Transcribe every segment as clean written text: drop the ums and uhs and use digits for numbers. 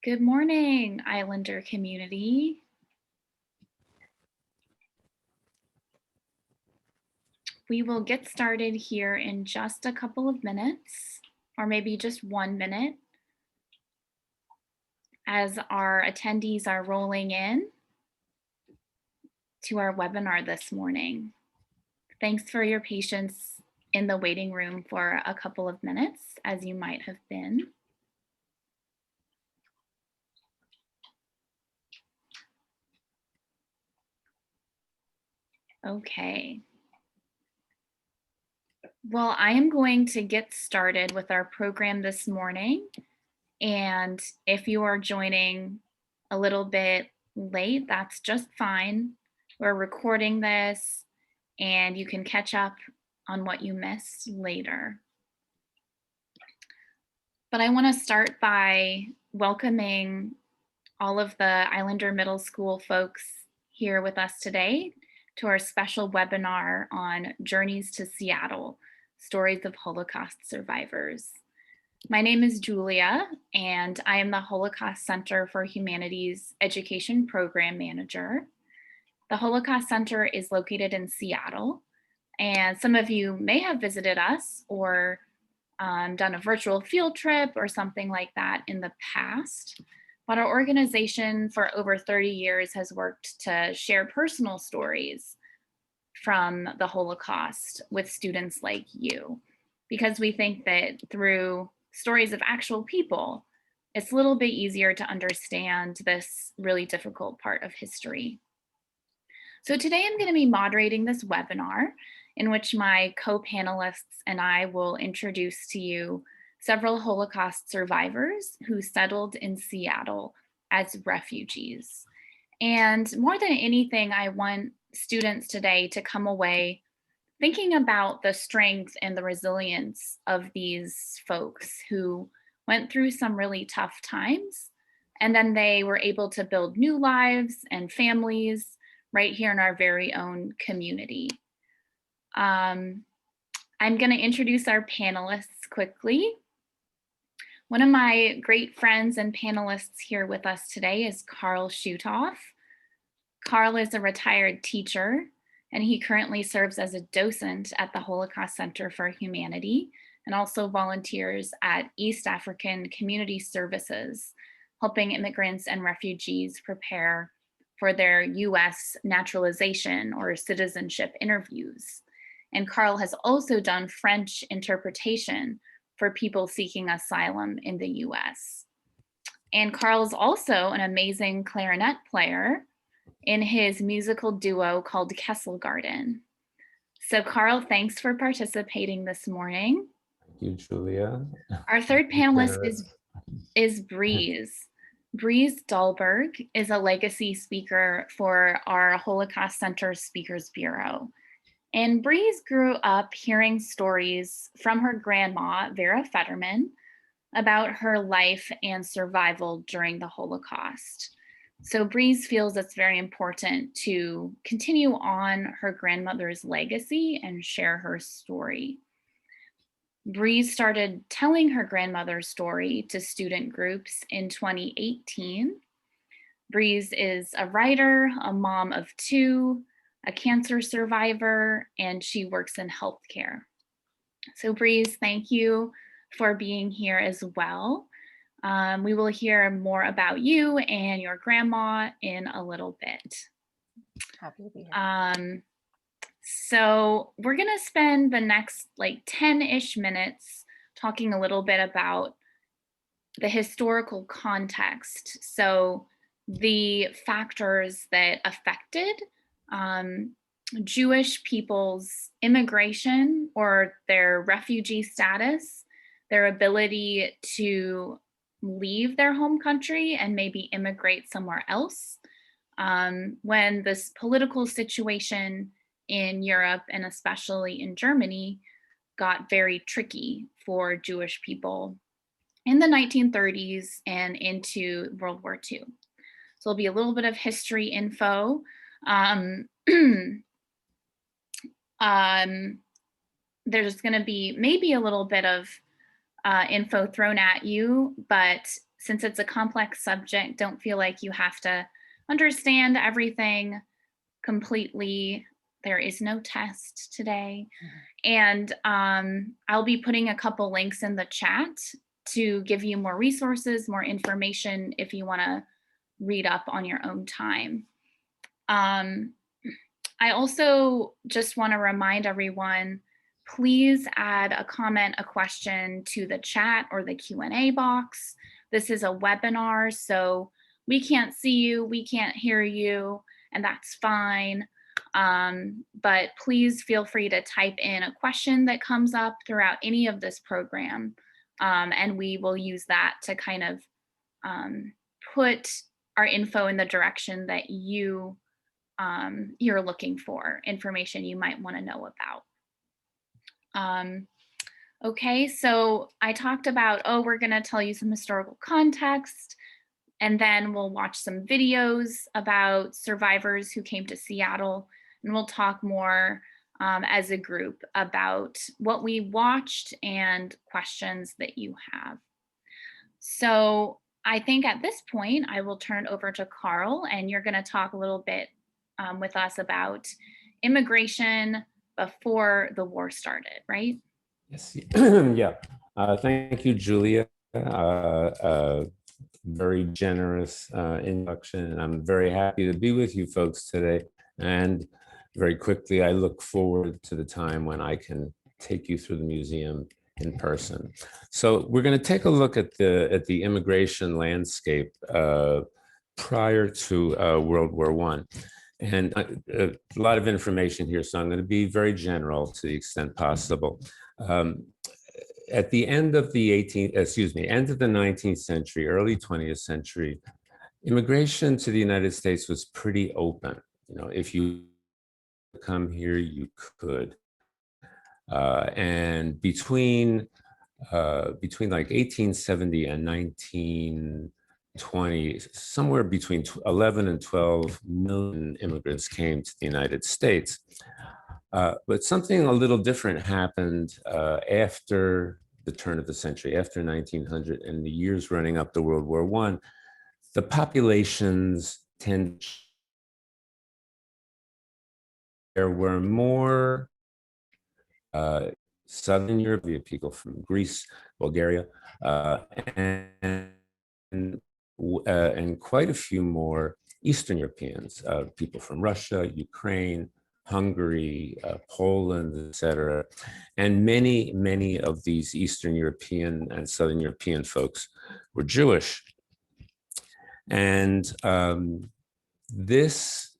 Good morning, Islander community. We will get started here in just a couple of minutes, or maybe just 1 minute, as our attendees are rolling in to our webinar this morning. Thanks for your patience in the waiting room for a couple of minutes, as you might have been. Okay. Well, I am going to get started with our program this morning. And if you are joining a little bit late, that's just fine. We're recording this and you can catch up on what you missed later. But I want to start by welcoming all of the Islander Middle School folks here with us today to our special webinar on Journeys to Seattle, Stories of Holocaust Survivors. My name is Julia, and I am the Holocaust Center for Humanities Education Program Manager. The Holocaust Center is located in Seattle, and some of you may have visited us or done a virtual field trip or something like that in the past. But our organization for over 30 years has worked to share personal stories from the Holocaust with students like you, because we think that through stories of actual people, it's a little bit easier to understand this really difficult part of history. So today I'm going to be moderating this webinar in which my co-panelists and I will introduce to you several Holocaust survivors who settled in Seattle as refugees. And more than anything, I want students today to come away thinking about the strength and the resilience of these folks who went through some really tough times, and then they were able to build new lives and families right here in our very own community. I'm going to introduce our panelists quickly. One of my great friends and panelists here with us today is Carl Shutoff. Carl is a retired teacher, and he currently serves as a docent at the Holocaust Center for Humanity and also volunteers at East African Community Services, helping immigrants and refugees prepare for their US naturalization or citizenship interviews. And Carl has also done French interpretation for people seeking asylum in the US. And Carl's also an amazing clarinet player in his musical duo called Kessel Garden. So Carl, thanks for participating this morning. Thank you, Julia. Our third panelist is Breeze. Breeze Dahlberg is a legacy speaker for our Holocaust Center Speakers Bureau. And Breeze grew up hearing stories from her grandma, Vera Fetterman, about her life and survival during the Holocaust. So Breeze feels it's very important to continue on her grandmother's legacy and share her story. Breeze started telling her grandmother's story to student groups in 2018. Breeze is a writer, a mom of two, a cancer survivor, and she works in healthcare. So Breeze, thank you for being here as well. We will hear more about you and your grandma in a little bit. Happy to be here. So we're gonna spend the next like 10-ish minutes talking a little bit about the historical context. So the factors that affected Jewish people's immigration or their refugee status, their ability to leave their home country and maybe immigrate somewhere else, when this political situation in Europe and especially in Germany got very tricky for Jewish people in the 1930s and into World War II. So there'll be a little bit of history info. There's going to be maybe a little bit of info thrown at you, but since it's a complex subject, don't feel like you have to understand everything completely. There is no test today. And I'll be putting a couple links in the chat to give you more resources, more information if you want to read up on your own time. I also just want to remind everyone, please add a comment, a question to the chat or the Q&A box. This is a webinar, so we can't see you, we can't hear you, and that's fine. But please feel free to type in a question that comes up throughout any of this program, and we will use that to kind of put our info in the direction that you're looking for, information you might want to know about. Okay, so I talked about, we're going to tell you some historical context, and then we'll watch some videos about survivors who came to Seattle, and we'll talk more as a group about what we watched and questions that you have. So I think at this point, I will turn it over to Carl, and you're going to talk a little bit with us about immigration before the war started, right? Yes. Yeah. Thank you, Julia. Very generous introduction. I'm very happy to be with you folks today. And very quickly, I look forward to the time when I can take you through the museum in person. So we're going to take a look at the immigration landscape prior to World War I. And a lot of information here, so I'm going to be very general to the extent possible. At the end of the 19th century, early 20th century, immigration to the United States was pretty open. You know, if you come here, you could. And between like 1870 and 1920, somewhere between 11 and 12 million immigrants came to the United States. But something a little different happened after the turn of the century, after 1900 and the years running up to World War I. The populations there were more Southern European people from Greece, Bulgaria, and quite a few more Eastern Europeans, people from Russia, Ukraine, Hungary, Poland, etc. And many, many of these Eastern European and Southern European folks were Jewish. And this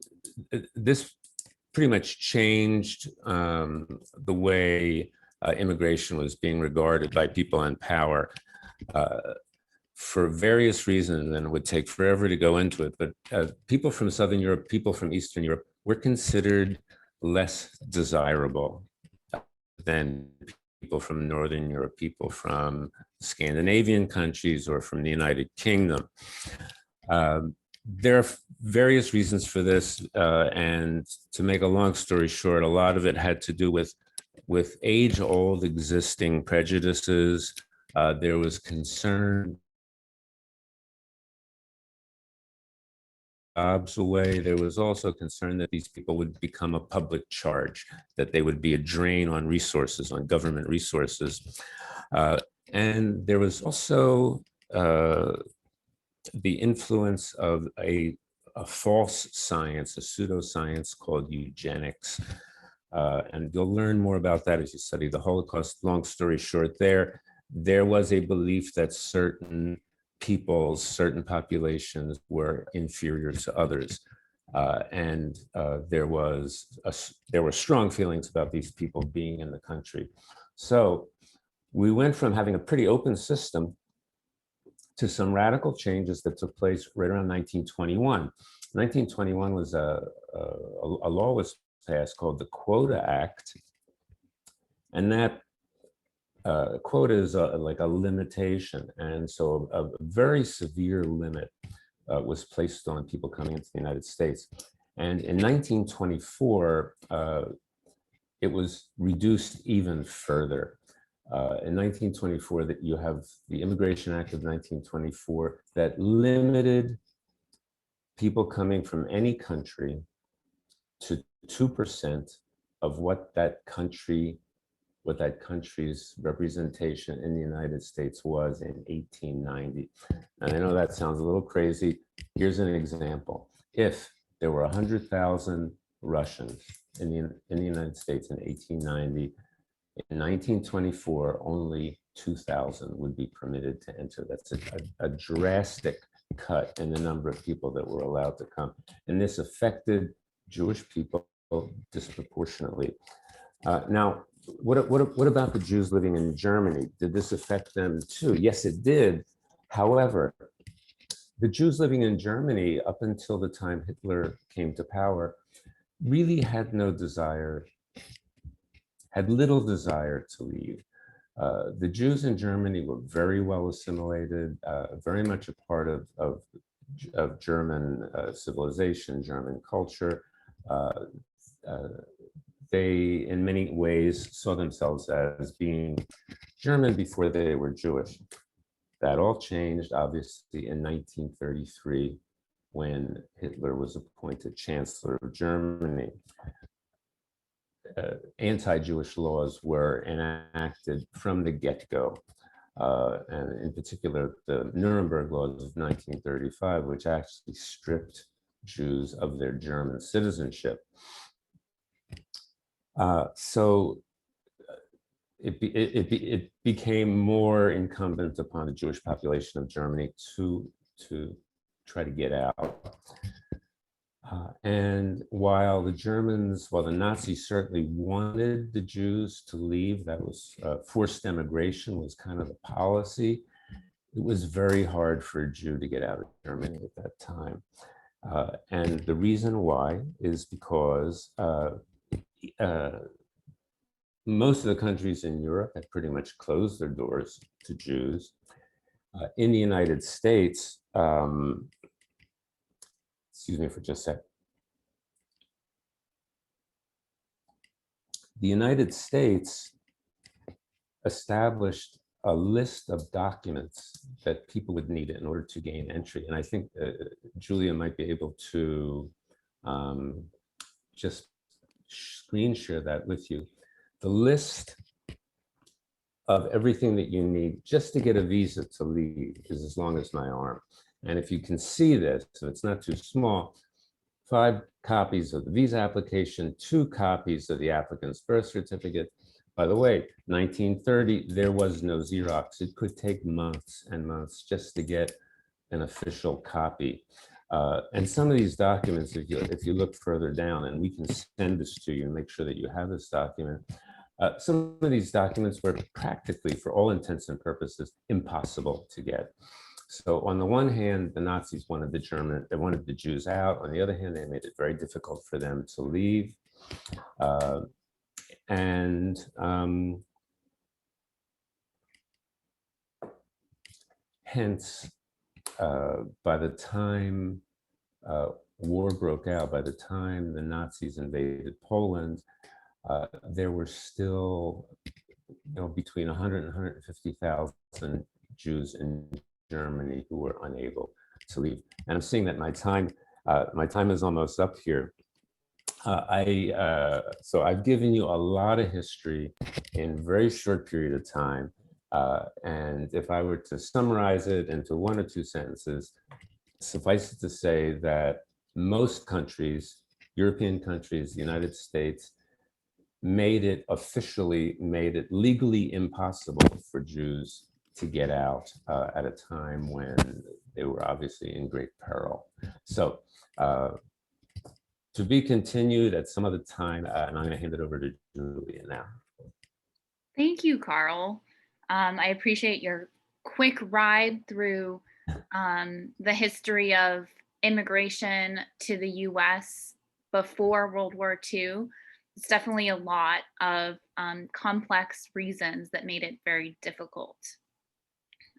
pretty much changed the way immigration was being regarded by people in power for various reasons, and it would take forever to go into it. But people from Southern Europe, people from Eastern Europe were considered less desirable than people from Northern Europe, people from Scandinavian countries or from the United Kingdom. There are various reasons for this, and to make a long story short, a lot of it had to do with age-old existing prejudices. There was concern jobs away. There was also concern that these people would become a public charge, that they would be a drain on resources, on government resources. And there was also the influence of a false science, a pseudoscience called eugenics. And you'll learn more about that as you study the Holocaust. Long story short, there was a belief that certain peoples, certain populations were inferior to others. And there were strong feelings about these people being in the country. So we went from having a pretty open system to some radical changes that took place right around 1921. 1921 was a law was passed called the Quota Act. And that quota is like a limitation. And so a very severe limit was placed on people coming into the United States. And in 1924, it was reduced even further. In 1924, that you have the Immigration Act of 1924 that limited people coming from any country to 2% of what that country's representation in the United States was in 1890. And I know that sounds a little crazy. Here's an example. If there were 100,000 Russians in the United States in 1890, in 1924, only 2,000 would be permitted to enter. That's a drastic cut in the number of people that were allowed to come. And this affected Jewish people disproportionately. Now, what about the Jews living in Germany? Did this affect them too? Yes, it did. However, the Jews living in Germany up until the time Hitler came to power really had little desire to leave. The Jews in Germany were very well assimilated, very much a part of German civilization, German culture. They, in many ways, saw themselves as being German before they were Jewish. That all changed, obviously, in 1933, when Hitler was appointed Chancellor of Germany. Anti-Jewish laws were enacted from the get-go, and in particular, the Nuremberg laws of 1935, which actually stripped Jews of their German citizenship. So it became more incumbent upon the Jewish population of Germany to try to get out. And while the Nazis certainly wanted the Jews to leave, that was forced emigration was kind of the policy. It was very hard for a Jew to get out of Germany at that time. And the reason why is because most of the countries in Europe had pretty much closed their doors to Jews. In the United States, excuse me for just a sec. The United States established a list of documents that people would need in order to gain entry. And I think Julia might be able to just screen share that with you. The list of everything that you need just to get a visa to leave is as long as my arm. And if you can see this, so it's not too small, 5 copies of the visa application, 2 copies of the applicant's birth certificate. By the way, 1930, there was no Xerox. It could take months and months just to get an official copy. And some of these documents, if you look further down, and we can send this to you and make sure that you have this document, some of these documents were practically, for all intents and purposes, impossible to get. So on the one hand, the Nazis wanted the Jews out. On the other hand, they made it very difficult for them to leave. Hence, by the time war broke out, by the time the Nazis invaded Poland, there were still, between 100 and 150,000 Jews in Germany who were unable to leave. And I'm seeing that my time is almost up here. So I've given you a lot of history in a very short period of time. And if I were to summarize it into 1 or 2 sentences, suffice it to say that most countries, European countries, the United States, made it legally impossible for Jews to get out at a time when they were obviously in great peril. So to be continued at some other time, and I'm going to hand it over to Julia now. Thank you, Carl. I appreciate your quick ride through the history of immigration to the US before World War II. It's definitely a lot of complex reasons that made it very difficult.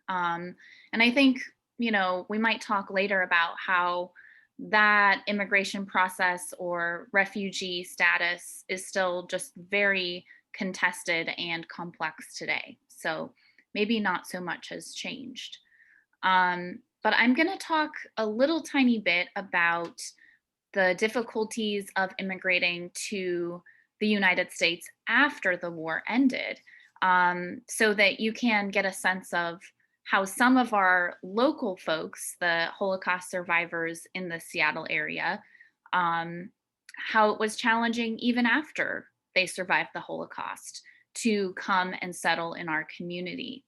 And I think, we might talk later about how that immigration process or refugee status is still just very contested and complex today. So maybe not so much has changed. But I'm going to talk a little tiny bit about the difficulties of immigrating to the United States after the war ended, so that you can get a sense of how some of our local folks, the Holocaust survivors in the Seattle area, how it was challenging even after they survived the Holocaust to come and settle in our community.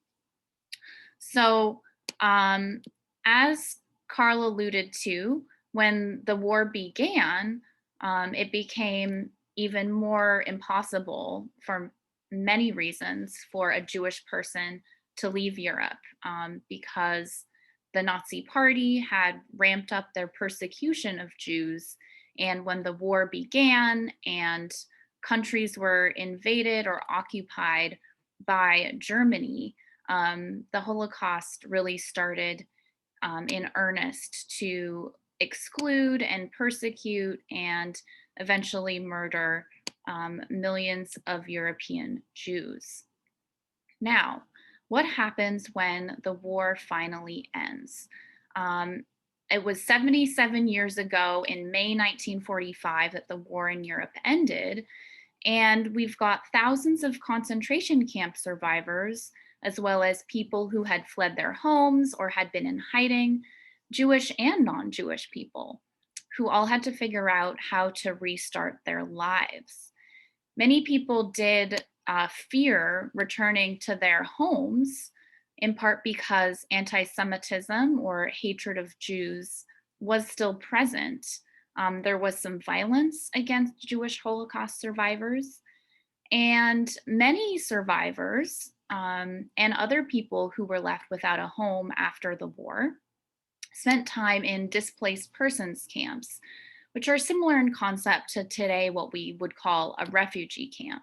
So, as Carl alluded to, when the war began, it became even more impossible for many reasons for a Jewish person to leave Europe, because the Nazi Party had ramped up their persecution of Jews. And when the war began and countries were invaded or occupied by Germany, the Holocaust really started in earnest to exclude and persecute and eventually murder millions of European Jews. Now, what happens when the war finally ends? It was 77 years ago in May 1945 that the war in Europe ended, and we've got thousands of concentration camp survivors, as well as people who had fled their homes or had been in hiding, Jewish and non-Jewish people, who all had to figure out how to restart their lives. Many people did fear returning to their homes, in part because anti-Semitism or hatred of Jews was still present. There was some violence against Jewish Holocaust survivors, and many survivors and other people who were left without a home after the war spent time in displaced persons camps, which are similar in concept to today what we would call a refugee camp.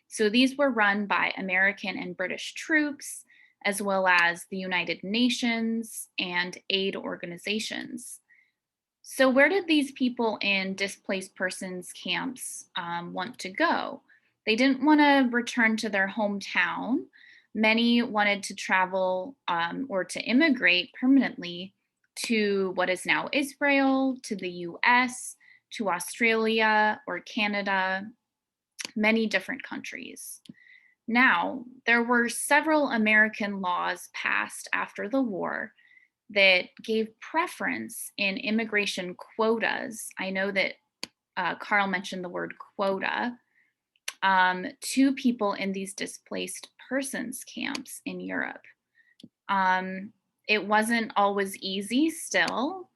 So these were run by American and British troops, as well as the United Nations and aid organizations. So where did these people in displaced persons camps want to go? They didn't want to return to their hometown. Many wanted to travel or to immigrate permanently to what is now Israel, to the US, to Australia or Canada, many different countries. Now, there were several American laws passed after the war that gave preference in immigration quotas. I know that Carl mentioned the word quota, to people in these displaced persons camps in Europe. It wasn't always easy still,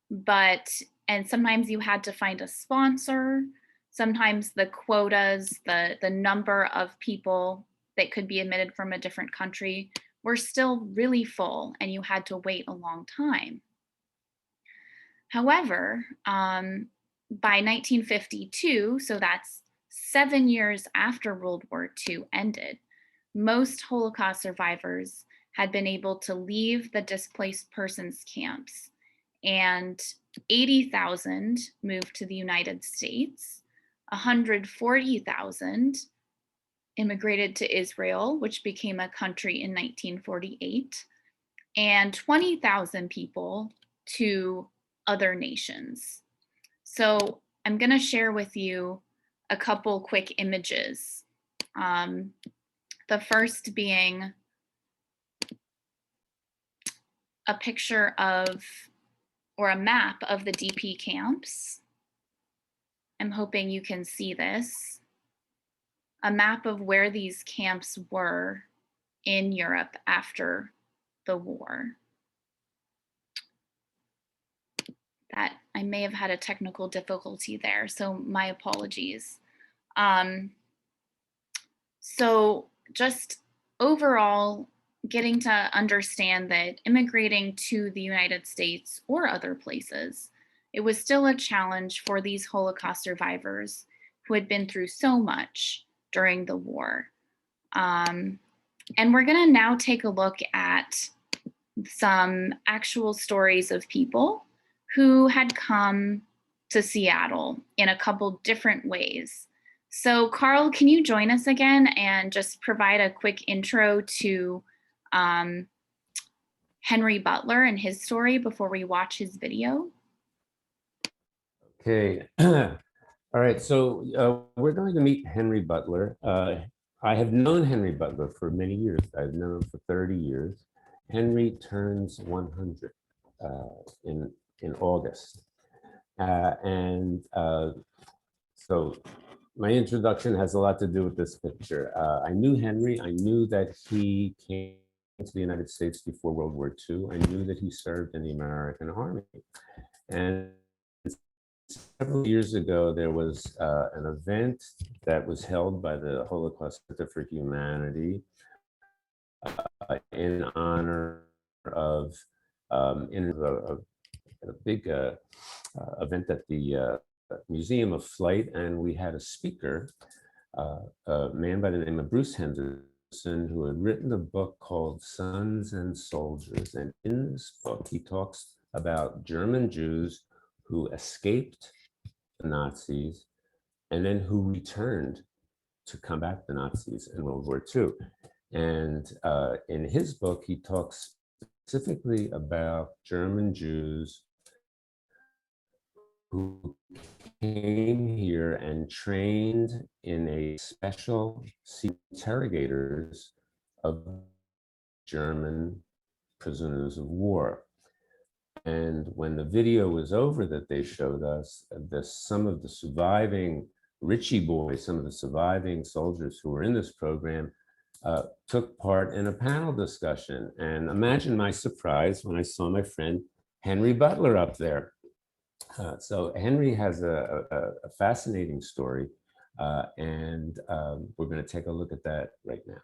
and sometimes you had to find a sponsor. Sometimes the quotas, the number of people that could be admitted from a different country were still really full, and you had to wait a long time. However, by 1952, so that's 7 years after World War II ended, most Holocaust survivors had been able to leave the displaced persons camps, and 80,000 moved to the United States, 140,000 immigrated to Israel, which became a country in 1948, and 20,000 people to other nations. So I'm going to share with you a couple quick images. The first being a picture of, or a map of the DP camps. I'm hoping you can see this. A map of where these camps were in Europe after the war. That I may have had a technical difficulty there, so my apologies. So just overall, getting to understand that immigrating to the United States or other places, it was still a challenge for these Holocaust survivors who had been through so much during the war. And we're going to now take a look at some actual stories of people who had come to Seattle in a couple different ways. So Carl, can you join us again and just provide a quick intro to Henry Butler and his story before we watch his video? Okay. All right. So we're going to meet Henry Butler. I have known Henry Butler for many years. I've known him for 30 years. Henry turns 100 in August. So my introduction has a lot to do with this picture. I knew Henry. I knew that he came to the United States before World War II. I knew that he served in the American Army. And several years ago, there was an event that was held by the Holocaust Center for Humanity in honor of a big event at the Museum of Flight, and we had a speaker, a man by the name of Bruce Henderson, who had written a book called Sons and Soldiers. And in this book, he talks about German Jews who escaped the Nazis and then who returned to combat the Nazis in World War II. And in his book, he talks specifically about German Jews who came here and trained in a special interrogators of German prisoners of war. And when the video was over that they showed us, some of the surviving Ritchie boys, some of the surviving soldiers who were in this program, took part in a panel discussion. And imagine my surprise when I saw my friend Henry Butler up there. So Henry has a fascinating story, and we're going to take a look at that right now.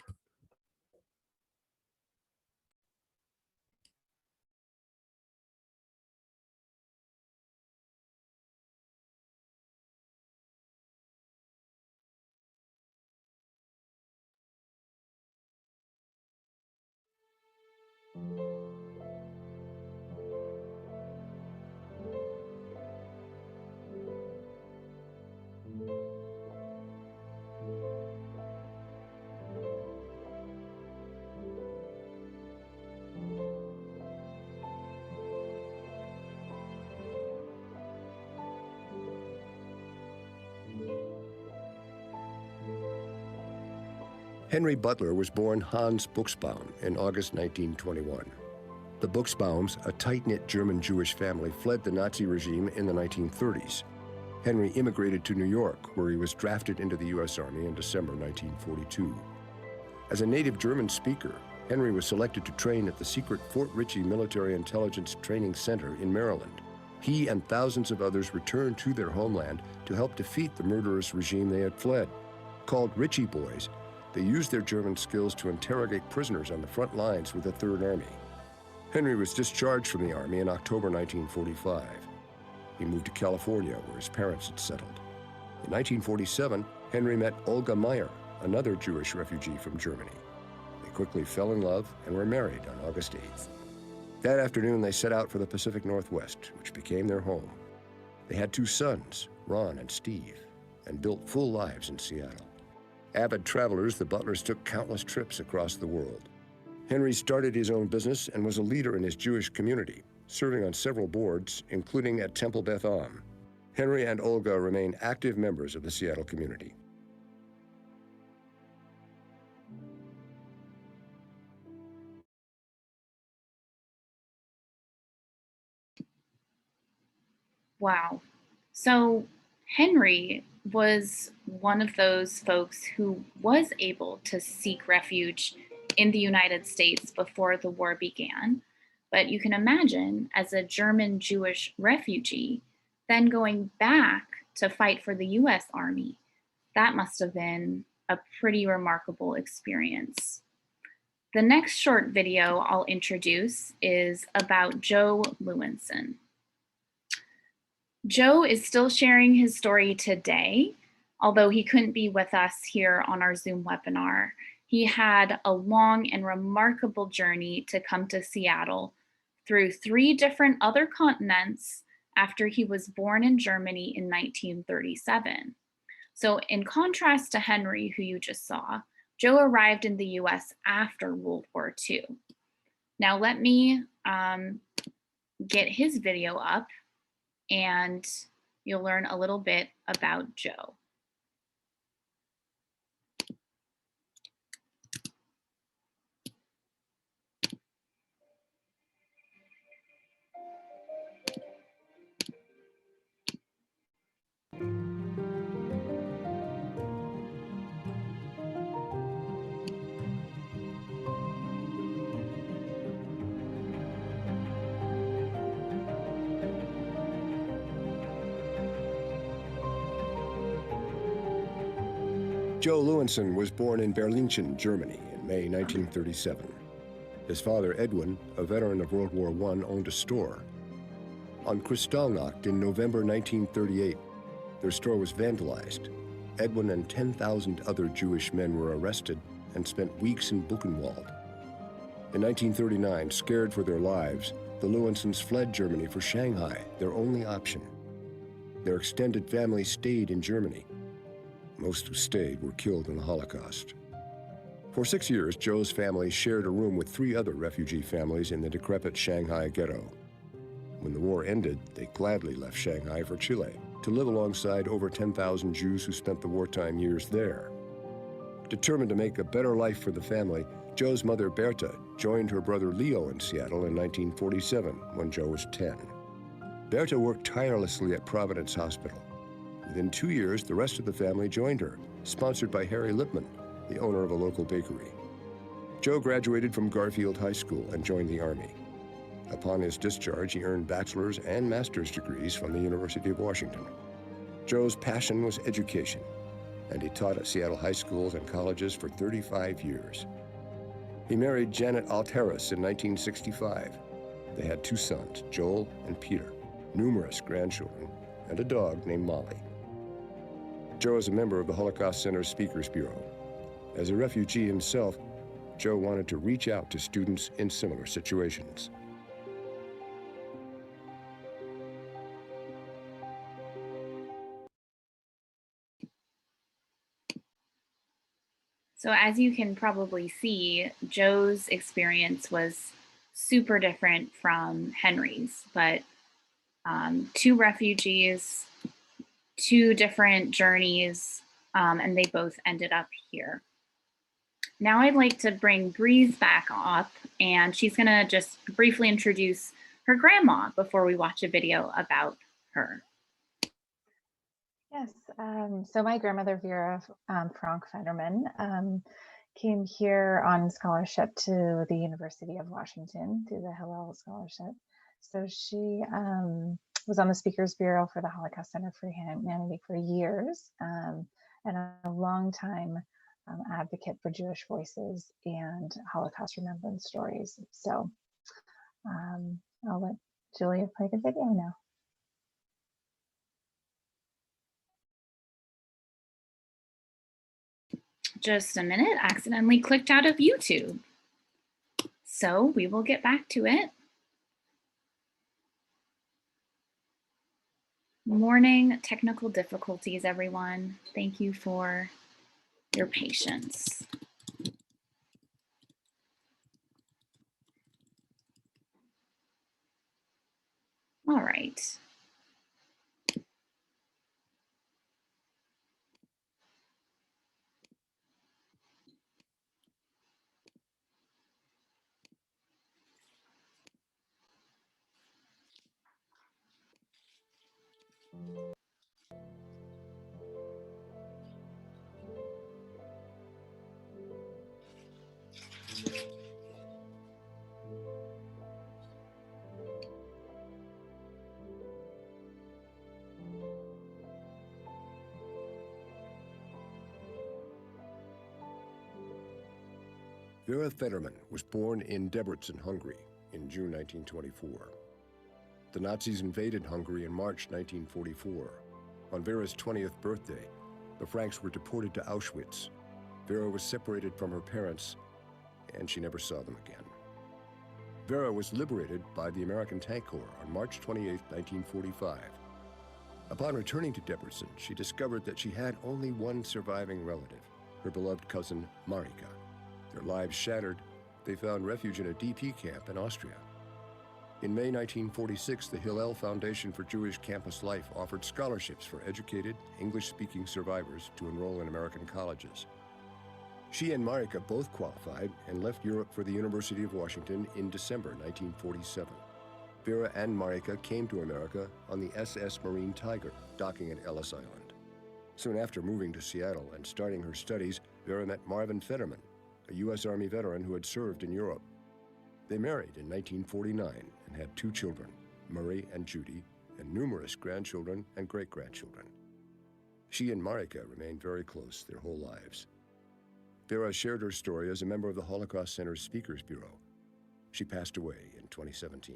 Henry Butler was born Hans Buchsbaum in August 1921. The Buchsbaums, a tight-knit German-Jewish family, fled the Nazi regime in the 1930s. Henry immigrated to New York, where he was drafted into the U.S. Army in December 1942. As a native German speaker, Henry was selected to train at the secret Fort Ritchie Military Intelligence Training Center in Maryland. He and thousands of others returned to their homeland to help defeat the murderous regime they had fled. Called Ritchie Boys, they used their German skills to interrogate prisoners on the front lines with the Third Army. Henry was discharged from the Army in October 1945. He moved to California, where his parents had settled. In 1947, Henry met Olga Meyer, another Jewish refugee from Germany. They quickly fell in love and were married on August 8th. That afternoon, they set out for the Pacific Northwest, which became their home. They had 2 sons, Ron and Steve, and built full lives in Seattle. Avid travelers, the Butlers took countless trips across the world. Henry started his own business and was a leader in his Jewish community, serving on several boards, including at Temple Beth Am. Henry and Olga remain active members of the Seattle community. Wow. So Henry was one of those folks who was able to seek refuge in the United States before the war began. But you can imagine, as a German Jewish refugee, then going back to fight for the US Army, that must have been a pretty remarkable experience. The next short video I'll introduce is about Joe Lewinson. Joe is still sharing his story today, although he couldn't be with us here on our Zoom webinar. He had a long and remarkable journey to come to Seattle through 3 different other continents after he was born in Germany in 1937. So in contrast to Henry, who you just saw, Joe arrived in the US after World War II. Now let me get his video up and you'll learn a little bit about Joe. Joe Lewinson was born in Berlinchen, Germany in May 1937. His father, Edwin, a veteran of World War I, owned a store. On Kristallnacht in November 1938, their store was vandalized. Edwin and 10,000 other Jewish men were arrested and spent weeks in Buchenwald. In 1939, scared for their lives, the Lewinsons fled Germany for Shanghai, their only option. Their extended family stayed in Germany. Most who stayed were killed in the Holocaust. For 6 years, Joe's family shared a room with 3 other refugee families in the decrepit Shanghai ghetto. When the war ended, they gladly left Shanghai for Chile to live alongside over 10,000 Jews who spent the wartime years there. Determined to make a better life for the family, Joe's mother, Berta, joined her brother Leo in Seattle in 1947 when Joe was 10. Berta worked tirelessly at Providence Hospital. Within 2 years, the rest of the family joined her, sponsored by Harry Lipman, the owner of a local bakery. Joe graduated from Garfield High School and joined the Army. Upon his discharge, he earned bachelor's and master's degrees from the University of Washington. Joe's passion was education, and he taught at Seattle high schools and colleges for 35 years. He married Janet Alteris in 1965. They had 2 sons, Joel and Peter, numerous grandchildren, and a dog named Molly. Joe is a member of the Holocaust Center Speakers Bureau. As a refugee himself, Joe wanted to reach out to students in similar situations. So as you can probably see, Joe's experience was super different from Henry's, but 2 refugees, 2 different journeys, and they both ended up here. Now I'd like to bring Breeze back up, and she's gonna just briefly introduce her grandma before we watch a video about her. Yes, so my grandmother, Vera Frank Fetterman, came here on scholarship to the University of Washington through the Hillel Scholarship. So she was on the Speakers Bureau for the Holocaust Center for Humanity for years, and a long time advocate for Jewish voices and Holocaust remembrance stories. So I'll let Julia play the video now. Just a minute, accidentally clicked out of YouTube. So we will get back to it. Morning technical difficulties, everyone. Thank you for your patience. All right. Vera Fetterman was born in Debrecen, Hungary in June 1924. The Nazis invaded Hungary in March 1944. On Vera's 20th birthday, the Franks were deported to Auschwitz. Vera was separated from her parents, and she never saw them again. Vera was liberated by the American Tank Corps on March 28, 1945. Upon returning to Debrecen, she discovered that she had only one surviving relative, her beloved cousin Marika. Their lives shattered, they found refuge in a DP camp in Austria. In May 1946, the Hillel Foundation for Jewish Campus Life offered scholarships for educated, English-speaking survivors to enroll in American colleges. She and Marika both qualified and left Europe for the University of Washington in December 1947. Vera and Marika came to America on the SS Marine Tiger, docking at Ellis Island. Soon after moving to Seattle and starting her studies, Vera met Marvin Fetterman, a U.S. Army veteran who had served in Europe. They married in 1949 and had 2 children, Murray and Judy, and numerous grandchildren and great-grandchildren. She and Marika remained very close their whole lives. Vera shared her story as a member of the Holocaust Center's Speakers Bureau. She passed away in 2017.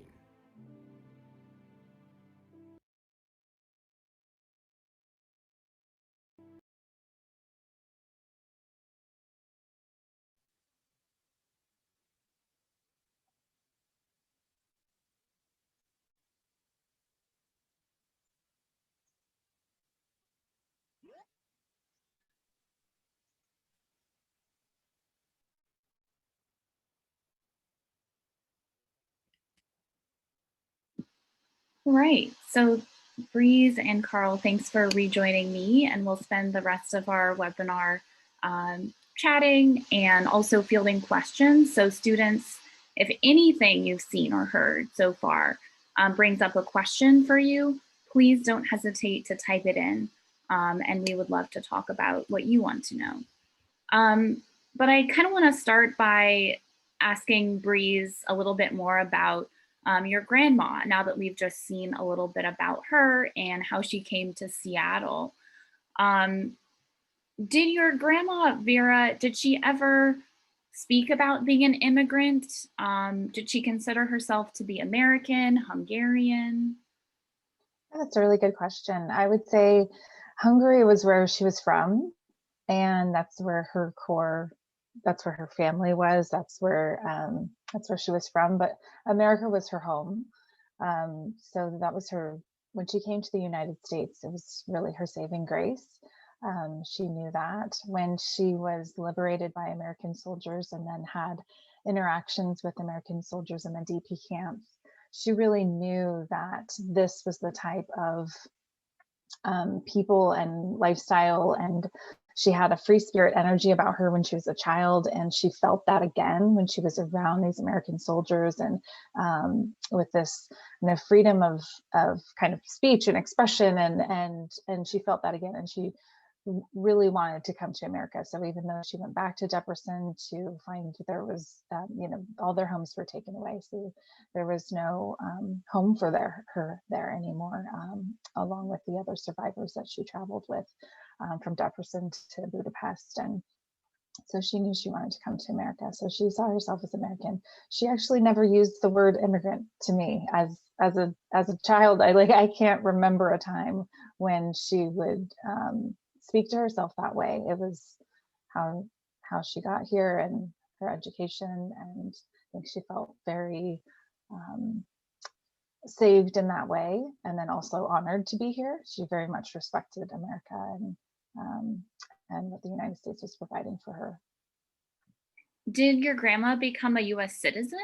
Right. So Breeze and Carl, thanks for rejoining me, and we'll spend the rest of our webinar chatting and also fielding questions. So students, if anything you've seen or heard so far brings up a question for you, please don't hesitate to type it in, and we would love to talk about what you want to know. But I kind of want to start by asking Breeze a little bit more about your grandma, now that we've just seen a little bit about her and how she came to Seattle. Did your grandma, Vera, did she ever speak about being an immigrant? Did she consider herself to be American, Hungarian? That's a really good question. I would say Hungary was where she was from, and that's where her family was. That's where she was from. But America was her home. So that was her. When she came to the United States, it was really her saving grace. She knew that when she was liberated by American soldiers and then had interactions with American soldiers in the DP camps, she really knew that this was the type of people and lifestyle, and she had a free spirit energy about her when she was a child, and she felt that again when she was around these American soldiers, and with this freedom of kind of speech and expression, and she felt that again, and she really wanted to come to America. So even though she went back to Debrecen to find there was, all their homes were taken away, so there was no home for her there anymore, along with the other survivors that she traveled with from Debrecen to Budapest. And so she knew she wanted to come to America. So she saw herself as American. She actually never used the word immigrant to me as a child. I can't remember a time when she would speak to herself that way. It was how she got here and her education, and I think she felt very saved in that way, and then also honored to be here. She very much respected America and what the United States was providing for her. Did your grandma become a U.S. citizen?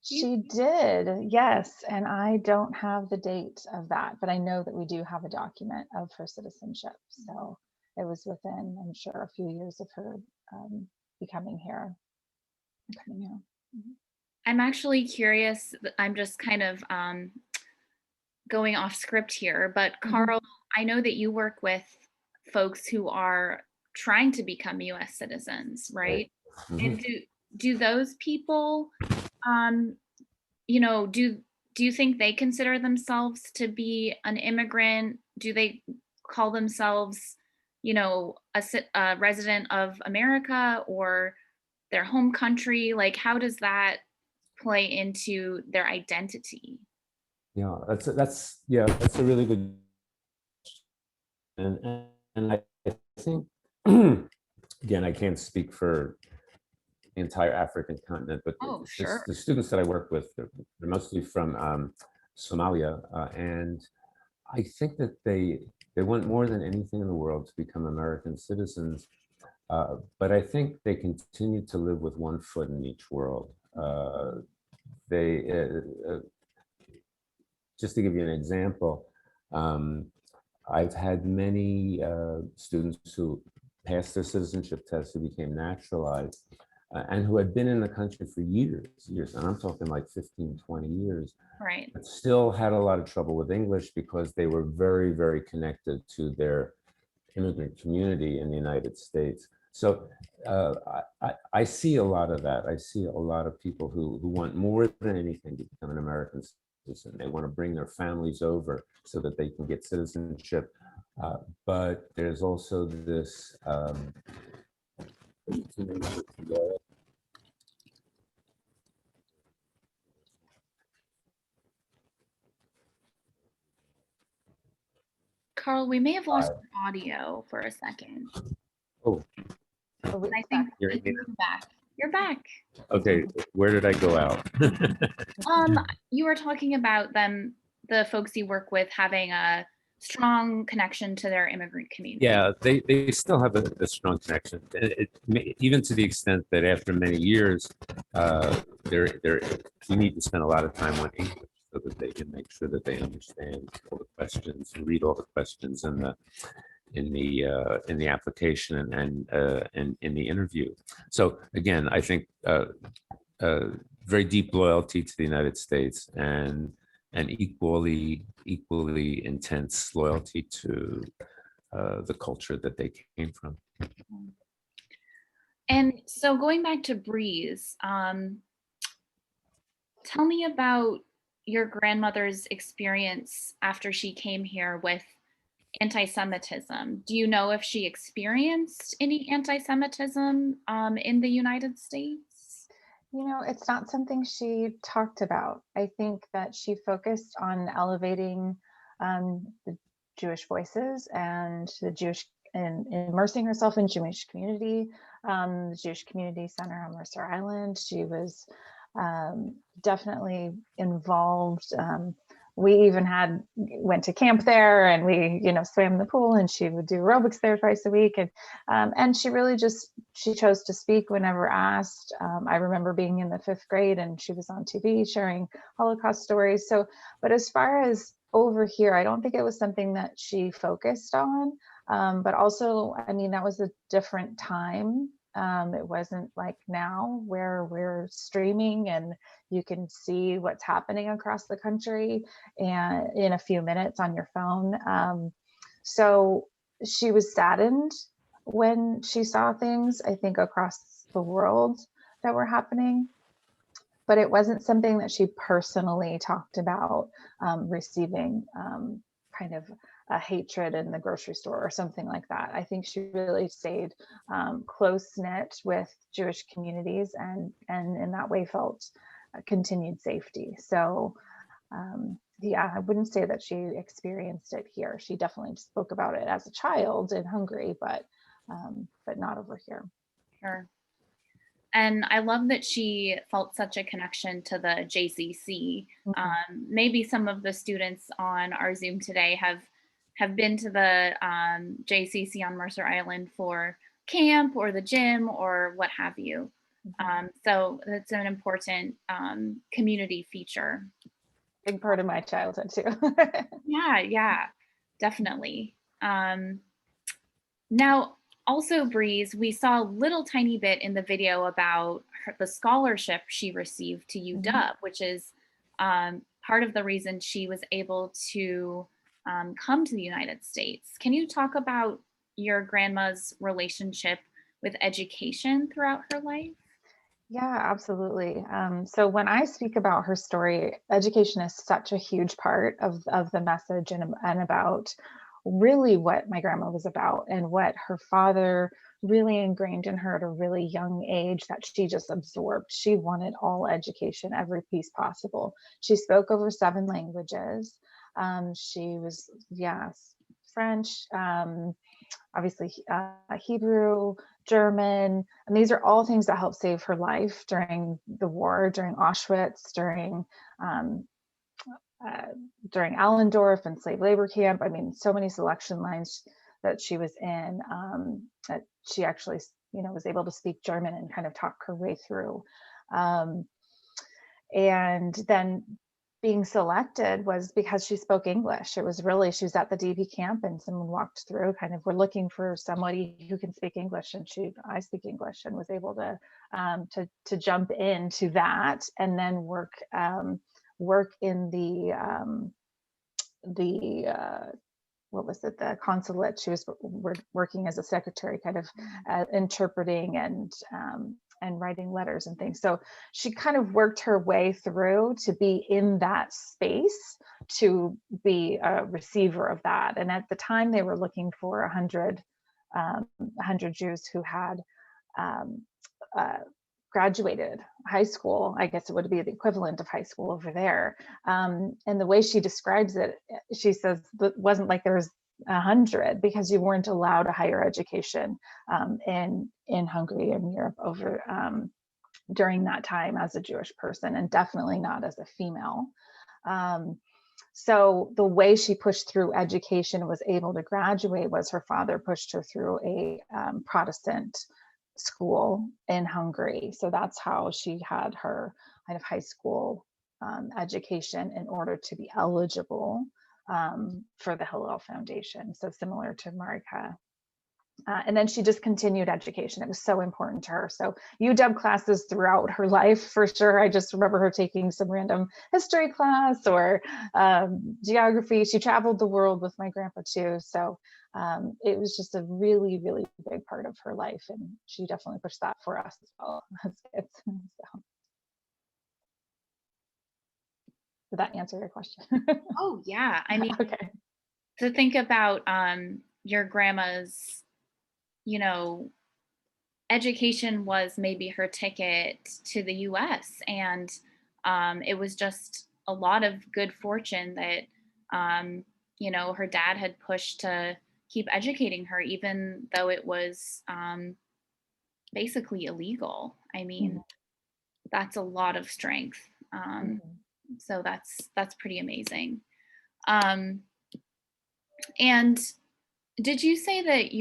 She did, yes, and I don't have the date of that, but I know that we do have a document of her citizenship. So it was within, I'm sure, a few years of her coming here. Mm-hmm. I'm actually curious. I'm just kind of going off script here, but Carl, I know that you work with folks who are trying to become U.S. citizens, right? Mm-hmm. And do those people, do you think they consider themselves to be an immigrant? Do they call themselves, a resident of America or their home country? Like, how does that play into their identity? Yeah, that's a really good question. And I think again, I can't speak for the entire African continent, but sure. The students that I work with, they're mostly from Somalia, and I think that they want more than anything in the world to become American citizens, but I think they continue to live with one foot in each world. They Just to give you an example, I've had many students who passed their citizenship test who became naturalized and who had been in the country for years, and I'm talking like 15, 20 years, Right. but still had a lot of trouble with English because they were very, very connected to their immigrant community in the United States. So I see a lot of that. I see a lot of people who want more than anything to become an American citizen. They want to bring their families over so that they can get citizenship. But there's also this Carl, we may have lost your audio for a second. oh, Oh, I think You're you're back. You're back. okay, where did I go out? You were talking about the folks you work with having a strong connection to their immigrant community. Yeah, they still have a strong connection. Even to the extent that after many years, you need to spend a lot of time on English so that they can make sure that they understand all the questions and read all the questions in the application and in the interview. So again, I think very deep loyalty to the United States and equally intense loyalty to the culture that they came from. And so going back to Breeze, tell me about your grandmother's experience after she came here with anti-Semitism. Do you know if she experienced any anti-Semitism in the United States? You know, it's not something she talked about. I think that she focused on elevating the Jewish voices and the Jewish and immersing herself in Jewish community, the Jewish Community Center on Mercer Island. She was definitely involved. We even went to camp there, and we, swam in the pool, and she would do aerobics there twice a week. And she really she chose to speak whenever asked. I remember being in the 5th grade and she was on TV sharing Holocaust stories. So, but as far as over here, I don't think it was something that she focused on. But also, I mean, that was a different time. It wasn't like now where we're streaming and you can see what's happening across the country and in a few minutes on your phone. So she was saddened when she saw things, I think, across the world that were happening, but it wasn't something that she personally talked about, receiving kind of a hatred in the grocery store or something like that. I think she really stayed close knit with Jewish communities and in that way felt continued safety. So yeah, I wouldn't say that she experienced it here. She definitely spoke about it as a child in Hungary, but not over here. Sure. And I love that she felt such a connection to the JCC. Mm-hmm. Maybe some of the students on our Zoom today have been to the JCC on Mercer Island for camp or the gym or what have you. Mm-hmm. So that's an important community feature. Big part of my childhood too. Yeah, definitely. Now, also, Breeze, we saw a little tiny bit in the video about the scholarship she received to UW, Mm-hmm. which is part of the reason she was able to come to the United States. Can you talk about your grandma's relationship with education throughout her life? Yeah, absolutely. So when I speak about her story, education is such a huge part of the message and about really what my grandma was about and what her father really ingrained in her at a really young age that she just absorbed. She wanted all education, every piece possible. She spoke over 7 languages. She was, French, obviously Hebrew, German, and these are all things that helped save her life during the war, during Auschwitz, during during Allendorf and slave labor camp. I mean, so many selection lines that she was in, that she actually, was able to speak German and kind of talk her way through. And then being selected was because she spoke English. It was really, she was at the DP camp and someone walked through, kind of, we're looking for somebody who can speak English, and I speak English, and was able to jump into that and then work in what was it, the consulate. She was working as a secretary, kind of interpreting and writing letters and things. So she kind of worked her way through to be in that space, to be a receiver of that. And at the time they were looking for 100 Jews who had graduated high school. I guess it would be the equivalent of high school over there. And the way she describes it, she says it wasn't like there was 100, because you weren't allowed a higher education in Hungary and Europe over during that time as a Jewish person, and definitely not as a female. So the way she pushed through education and was able to graduate was her father pushed her through a Protestant school in Hungary. So that's how she had her kind of high school education in order to be eligible for the Hillel Foundation. So similar to Marika. And then she just continued education. It was so important to her. So UW classes throughout her life, for sure. I just remember her taking some random history class or geography. She traveled the world with my grandpa too. So it was just a really, really big part of her life. And she definitely pushed that for us as well as kids. So. Did that answer your question? Oh yeah. I mean, okay. To think about your grandma's, education was maybe her ticket to the US. And it was just a lot of good fortune that, her dad had pushed to keep educating her, even though it was basically illegal. I mean, that's a lot of strength. So that's pretty amazing. And did you say that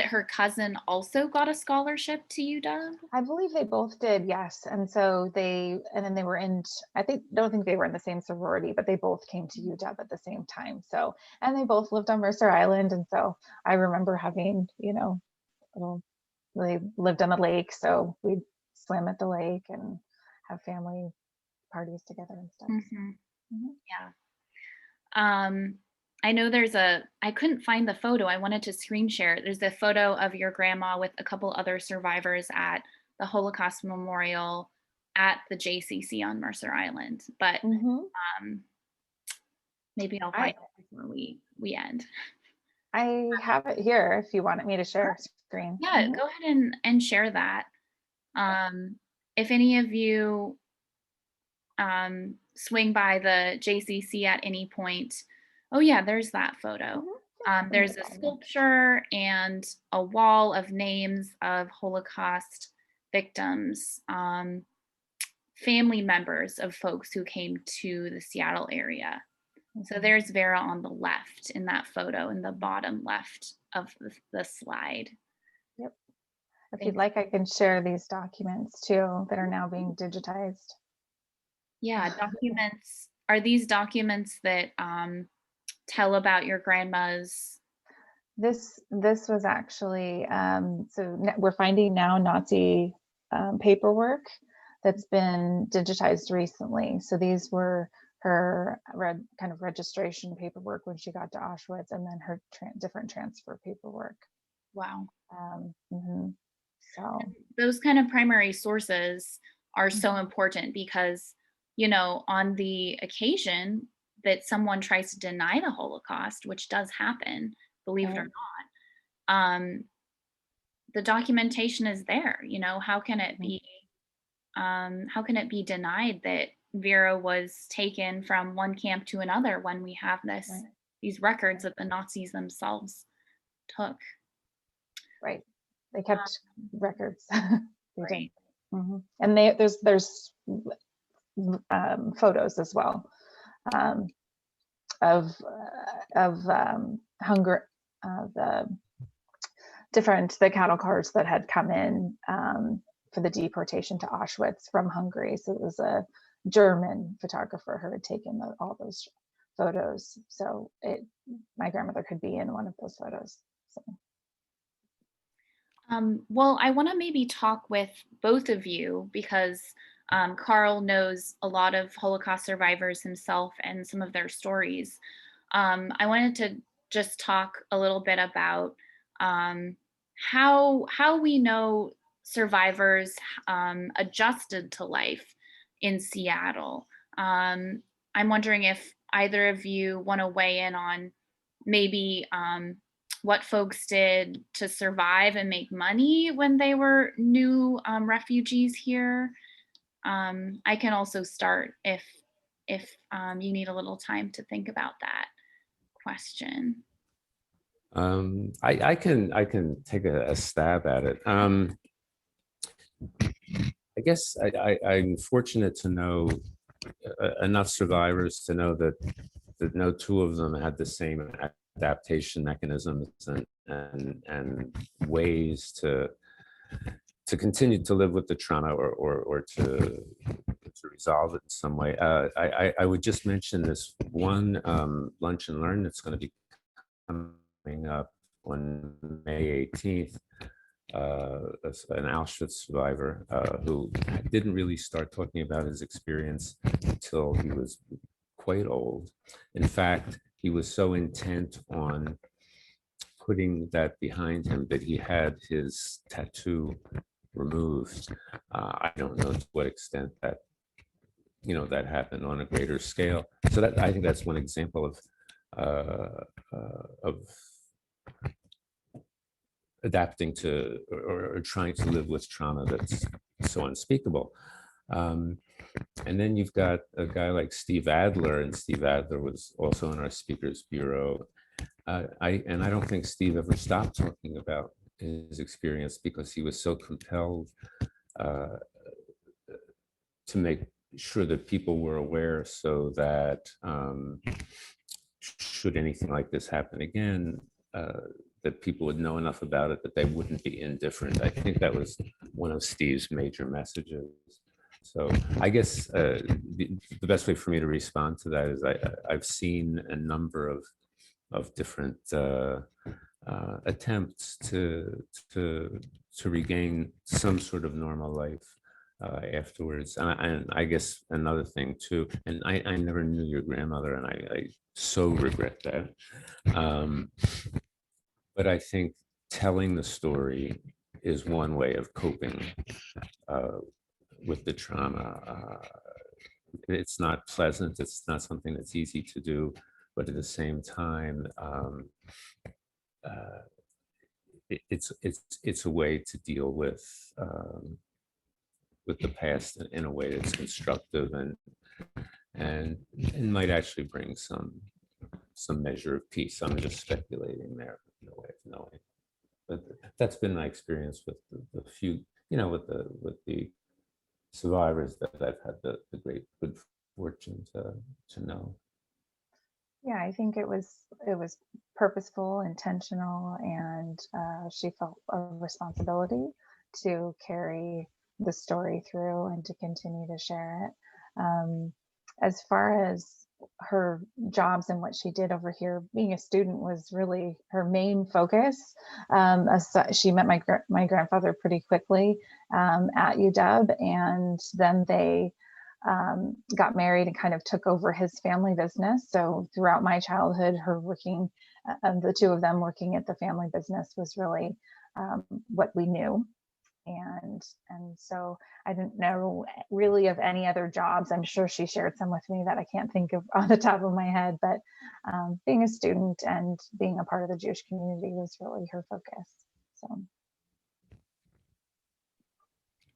her cousin also got a scholarship to UW? I believe they both did, yes. And so then they were don't think they were in the same sorority, but they both came to UW at the same time. So, and they both lived on Mercer Island. And so I remember having, they lived on the lake. So we'd swim at the lake and have family parties together and stuff. Yeah. I know I couldn't find the photo. I wanted to screen share. There's a photo of your grandma with a couple other survivors at the Holocaust Memorial at the JCC on Mercer Island. But maybe I'll find it before we end. I have it here if you wanted me to share screen. Yeah, go ahead and share that. If any of you swing by the JCC at any point, oh yeah, there's that photo. There's a sculpture and a wall of names of Holocaust victims, family members of folks who came to the Seattle area. So there's Vera on the left in that photo, in the bottom left of the slide. Yep. If you'd like, I can share these documents too that are now being digitized. Yeah, documents. Are these documents that tell about your grandma's? This was actually, so we're finding now Nazi paperwork that's been digitized recently. So these were her kind of registration paperwork when she got to Auschwitz, and then her different transfer paperwork. Wow. So those kind of primary sources are so important because, on the occasion that someone tries to deny the Holocaust, which does happen, believe it or not, the documentation is there. How can it be? How can it be denied that Vera was taken from one camp to another when we have these records that the Nazis themselves took? Right. They kept records. Right. And there's photos as well of hunger, the cattle cars that had come in for the deportation to Auschwitz from Hungary. So it was a German photographer who had taken all those photos. So my grandmother could be in one of those photos. So. Well, I want to maybe talk with both of you because Carl knows a lot of Holocaust survivors himself and some of their stories. I wanted to just talk a little bit about how we know survivors adjusted to life in Seattle. I'm wondering if either of you want to weigh in on maybe what folks did to survive and make money when they were new refugees here. I can also start if you need a little time to think about that question. I can take a stab at it. I guess I'm fortunate to know enough survivors to know that no two of them had the same adaptation mechanisms and ways to continue to live with the trauma or to resolve it in some way. I would just mention this one lunch and learn that's going to be coming up on May 18th. An Auschwitz survivor who didn't really start talking about his experience until he was quite old. In fact, he was so intent on putting that behind him that he had his tattoo removed. I don't know to what extent that that happened on a greater scale. So that I think that's one example of adapting to or trying to live with trauma that's so unspeakable. And then you've got a guy like Steve Adler, and Steve Adler was also in our speakers bureau. I don't think Steve ever stopped talking about his experience because he was so compelled to make sure that people were aware, so that should anything like this happen again, that people would know enough about it that they wouldn't be indifferent. I think that was one of Steve's major messages. So I guess the best way for me to respond to that is I've seen a number of different attempts to regain some sort of normal life afterwards. And I guess another thing too, and I never knew your grandmother, and I so regret that. But I think telling the story is one way of coping with the trauma. It's not pleasant. It's not something that's easy to do, but at the same time, it's a way to deal with the past in a way that's constructive and might actually bring some measure of peace. I'm just speculating there, no way of knowing. But that's been my experience with the few, with the survivors that I've had the great good fortune to know. Yeah, I think it was purposeful, intentional, and she felt a responsibility to carry the story through and to continue to share it. As far as her jobs and what she did over here, being a student was really her main focus. She met my grandfather pretty quickly at UW, and then they got married and kind of took over his family business. So throughout my childhood, her working, the two of them working at the family business was really what we knew. And so I didn't know really of any other jobs. I'm sure she shared some with me that I can't think of on the top of my head, but being a student and being a part of the Jewish community was really her focus. So.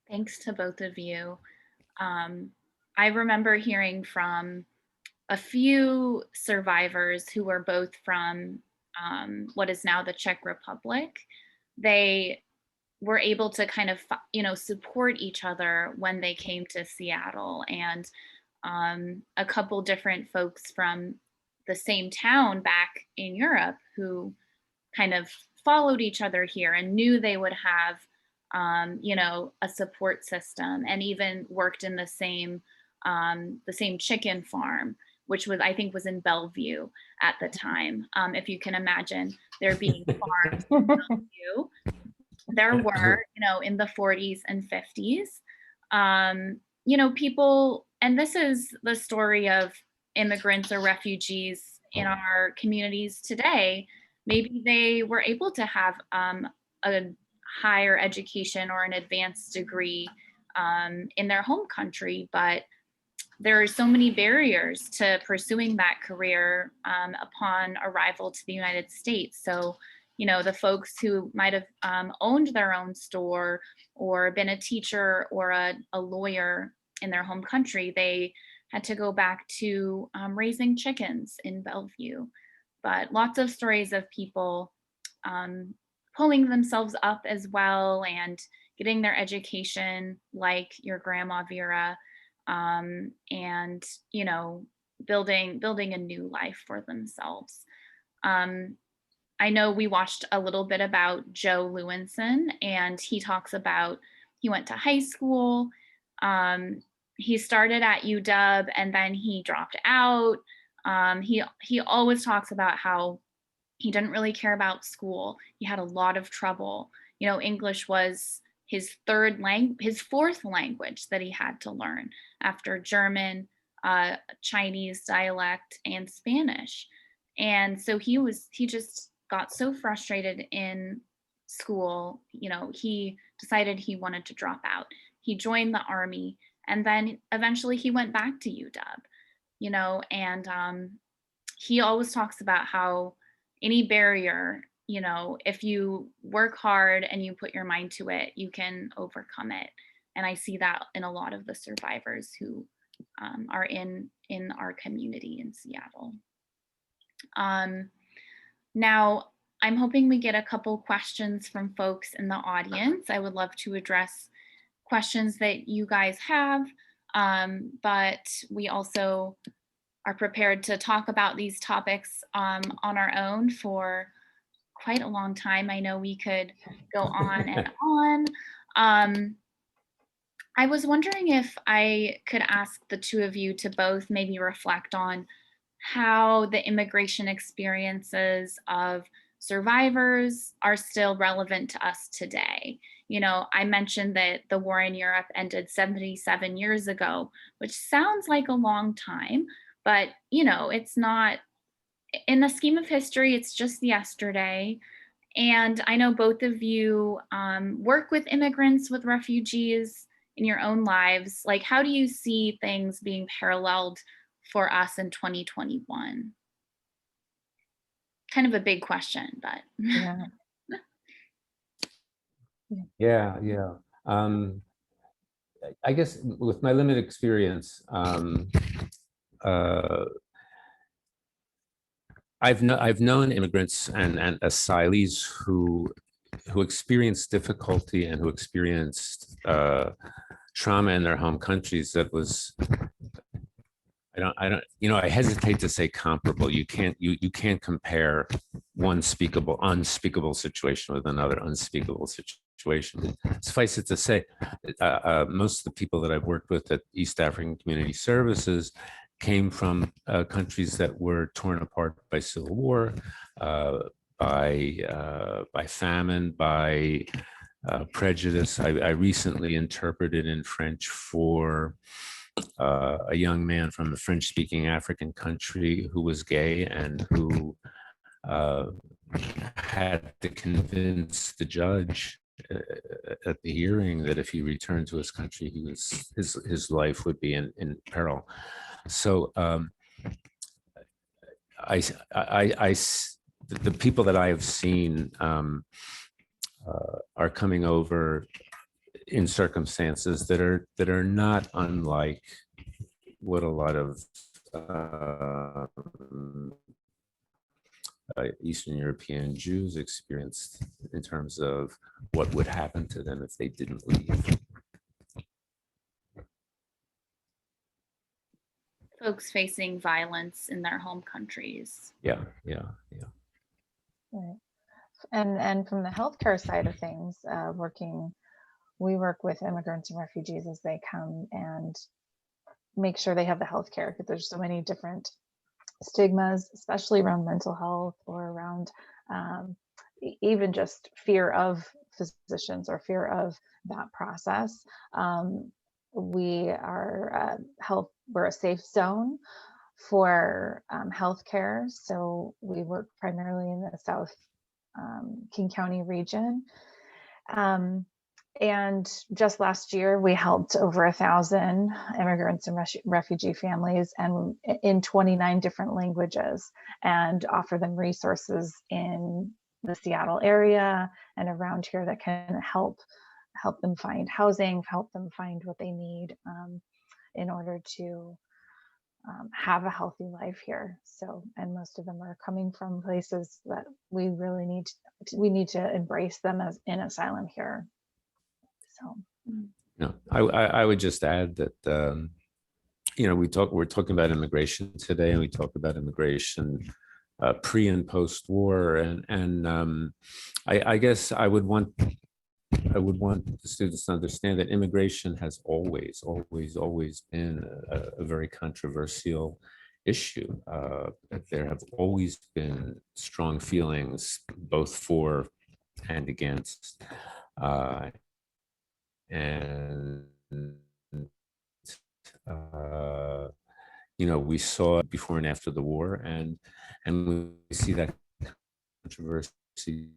Thanks to both of you. I remember hearing from a few survivors who were both from what is now the Czech Republic. They were able to kind of, support each other when they came to Seattle. And a couple different folks from the same town back in Europe who kind of followed each other here and knew they would have, you know, a support system, and even worked in the same chicken farm, which was, I think, was in Bellevue at the time. If you can imagine there being farms in Bellevue, there were, you know, in the 40s and 50s, you know, people, and this is the story of immigrants or refugees in our communities today. Maybe they were able to have a higher education or an advanced degree in their home country, but there are so many barriers to pursuing that career upon arrival to the United States. So, you know, the folks who might have owned their own store or been a teacher or a lawyer in their home country, they had to go back to raising chickens in Bellevue. But lots of stories of people pulling themselves up as well and getting their education, like your grandma Vera, and, you know, building a new life for themselves. I know we watched a little bit about Joe Lewinson, and he talks about, he went to high school. He started at UW and then he dropped out. He always talks about how he didn't really care about school. He had a lot of trouble. You know, English was his fourth language that he had to learn after German, Chinese dialect, and Spanish. And so he just got so frustrated in school, you know, he decided he wanted to drop out. He joined the Army, and then eventually he went back to UW, you know, and he always talks about how any barrier, you know, if you work hard and you put your mind to it, you can overcome it. And I see that in a lot of the survivors who are in our community in Seattle. Now, I'm hoping we get a couple questions from folks in the audience. I would love to address questions that you guys have, but we also are prepared to talk about these topics on our own for quite a long time. I know we could go on and on. I was wondering if I could ask the two of you to both maybe reflect on how the immigration experiences of survivors are still relevant to us today. You know, I mentioned that the war in Europe ended 77 years ago, which sounds like a long time, but, you know, it's not, in the scheme of history, it's just yesterday. And I know both of you work with immigrants, with refugees in your own lives. Like, how do you see things being paralleled for us in 2021? Kind of a big question, but. Yeah. I guess with my limited experience, I've known immigrants and asylees who experienced difficulty and who experienced trauma in their home countries that was, I don't, you know, I hesitate to say comparable. You can't compare one unspeakable situation with another unspeakable situation. Suffice it to say, most of the people that I've worked with at East African Community Services came from countries that were torn apart by civil war, by famine, by prejudice. I recently interpreted in French for a young man from a French-speaking African country who was gay and who had to convince the judge at the hearing that if he returned to his country, his life would be in peril. So the people that I have seen are coming over in circumstances that are not unlike what a lot of Eastern European Jews experienced in terms of what would happen to them if they didn't leave. folks facing violence in their home countries. Yeah. Right. And from the healthcare side of things, we work with immigrants and refugees as they come and make sure they have the healthcare, because there's so many different stigmas, especially around mental health or around even just fear of physicians or fear of that process. We're a safe zone for healthcare. So we work primarily in the South King County region. And just last year, we helped over 1,000 immigrants and refugee families, and in 29 different languages, and offer them resources in the Seattle area and around here that can help them find housing, help them find what they need in order to have a healthy life here. So, and most of them are coming from places that we really need to embrace them as in asylum here. So, No, I would just add that we're talking about immigration today, and we talk about immigration pre and post war, and I guess I would want the students to understand that immigration has always been a very controversial issue. There have always been strong feelings both for and against. We saw it before and after the war, and we see that controversy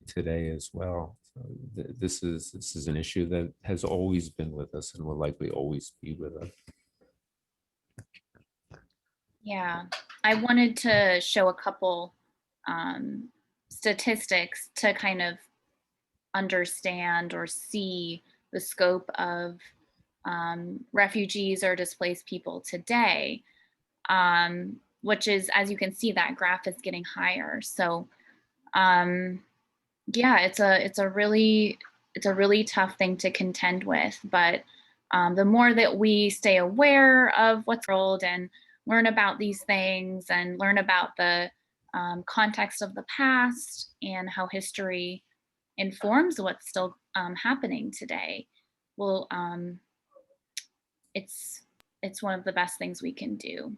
today as well. So this is an issue that has always been with us and will likely always be with us. Yeah, I wanted to show a couple statistics to kind of understand or see the scope of refugees or displaced people today, which is, as you can see, that graph is getting higher. So yeah, it's a really tough thing to contend with, but the more that we stay aware of what's in the world and learn about these things and learn about the context of the past and how history informs what's still happening today, well, it's one of the best things we can do.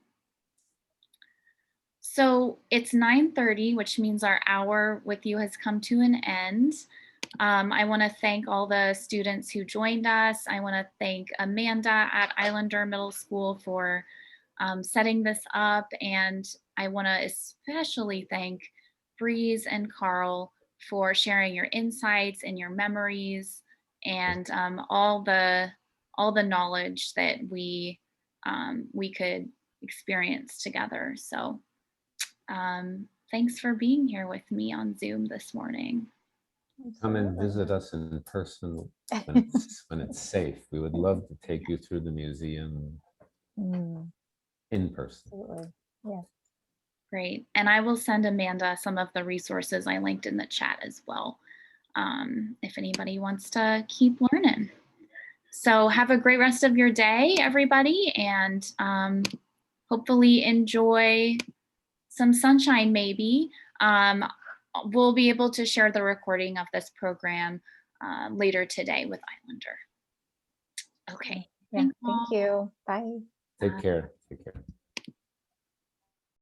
So it's 9:30, which means our hour with you has come to an end. I want to thank all the students who joined us. I want to thank Amanda at Islander Middle School for setting this up. And I want to especially thank Breeze and Carl for sharing your insights and your memories and all the knowledge that we could experience together. So thanks for being here with me on Zoom this morning. Come and visit us in person when it's safe. We would love to take you through the museum in person. Absolutely. Yeah. Great. And I will send Amanda some of the resources I linked in the chat as well, if anybody wants to keep learning. So have a great rest of your day, everybody, and hopefully enjoy some sunshine maybe. We'll be able to share the recording of this program later today with Islander. Okay. Yeah, thank you. Bye. Take care. Take care.